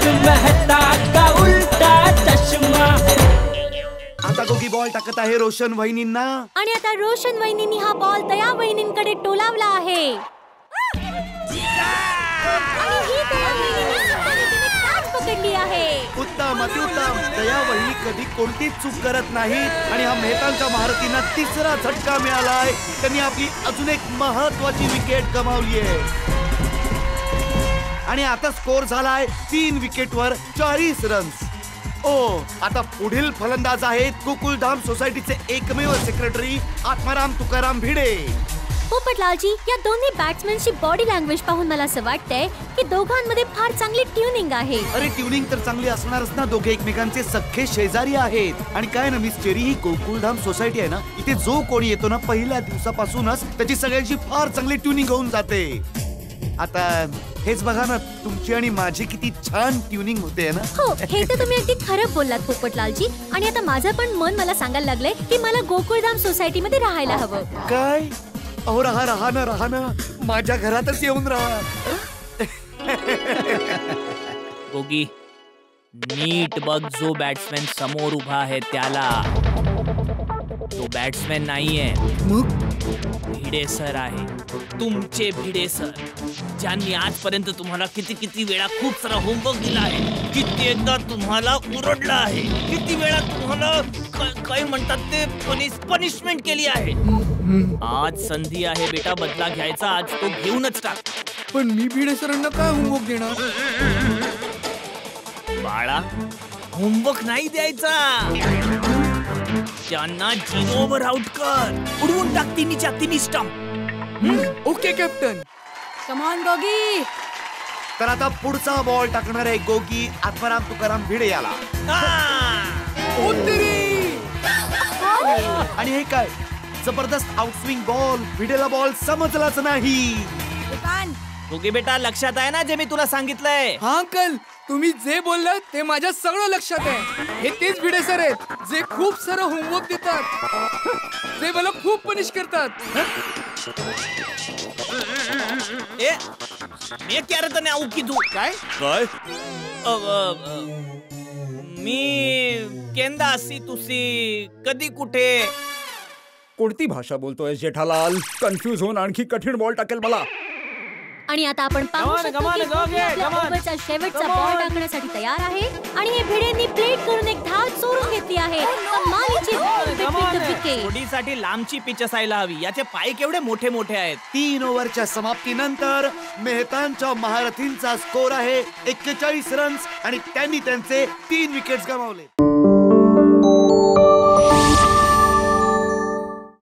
तारक मेहता का उल्टा चष्मा। आता गोगी बॉल टाकत आहे रोशन वहिनींना आणि आता रोशन वहिनींनी हा बॉल तया वहिनींकडे टोलावला आहे आणि ही तया वहिनीने हाताने कॅच पकडली आहे। उत्तम अतिउत्तम। तया वहिनी कधी कोणतीच चूक करत नाहीत आणि हा मेहतांच्या महारथींना तिसरा झटका मिळालाय। त्यांनी आपली अजून एक महत्वाची विकेट गमावली आहे आणि आता स्कोर झालाय 3 विकेटवर 40 रन्स। आता पुढील फलंदाज आहेत गोकुलधाम सोसायटीचे एकमेव सेक्रेटरी आत्माराम तुकाराम भिडे। पोपटलालजी, या दोन्ही बॅट्समॅनची बॉडी लँग्वेज पाहून मला असं वाटतंय की दोघांमध्ये फार चांगली ट्युनिंग आहे। अरे ट्युनिंग तर चांगली असणारच ना, दोघे एकमेकांचे सख्खे शेजारी आहेत। आणि काय ना मिस चेरी, ही गोकुलधाम सोसायटी आहे ना, इथे जो कोणी येतो ना पहिल्या दिवसापासूनच त्याची सगळ्यांची फार चांगली ट्युनिंग होऊन जाते। आता हेच बघा ना, तुमची आणि माझी किती छान ट्युनिंग होते ना। हो, हे तर तुम्ही अगदी खरं बोललात पोपटलालजी। आणि आता माझं पण मन मला सांगायला लागलंय की मला गोकुलधाम सोसायटी मध्ये राहायला हवं। काय? अहो राहा ना, माझ्या घरातच येऊन राहा। गोगी, नीट बघ, जो बॅट्समॅन समोर उभा आहे त्याला, तो बॅट्समॅन नाहीये, मग भिडे सर आहे, तुमचे भिडे सर, ज्यांनी आजपर्यंत तुम्हाला किती वेळा खूप सारा होमवर्क दिला आहे, कित्येकदा तुम्हाला ओरडला आहे, किती वेळा तुम्हाला काय म्हणतात ते पनिशमेंट केली आहे। आज संधी आहे बेटा बदला घ्यायचा, आज तो घेऊनच टाक। पण मी भिडे सरांना काय होमवर्क देणार? बाळा, होमवर्क नाही द्यायचा, त्यांना 0 वर आउट कर, उडवून टाक तिन्हीच्या तिन्ही stump. Okay captain. Come on Gogi. तर आता पुढचा बॉल टाकणार आहे गोगी आत्माराम तुकाराम भिडे याला। आणि हे काय जबरदस्त आउटस्विंग बॉल, भिडेला बॉल समजलाच नाही। गोगी बेटा, लक्षात आहे ना जे मी तुला सांगितलंय? हा अंकल, तुम्ही जे बोललात ते माझ्या सगळं लक्षात आहे। हे तेच भिडे सर आहेत जे खूप सारं होमवर्क देतात, जे मला खूप पनिश करतात। मी क्या रतन आऊ की तू काय मी केंदा असी तुसी कधी कुठे। कोणती भाषा बोलतोय जेठालाल? कन्फ्यूज होऊन आणखी कठीण बॉल टाकेल मला। आणि आता आपण पाहू शकतो की गोगी आपल्या ओव्हरचा शेवटचा बॉल टाकण्यासाठी तयार आहे आणि हे भिडेंनी प्लेट करून एक धाव चोरून घेतली आहे। कमालीची बॉल between the wicket। जोडीसाठी लांबची पिच असायला हवी, याचे पाय केवढे मोठे मोठे आहेत। 3 ओव्हरच्या समाप्तीनंतर मेहतांच्या महारथींचा स्कोर आहे 41 रन्स आणि त्यांनी त्यांचे 3 विकेट्स गमावले।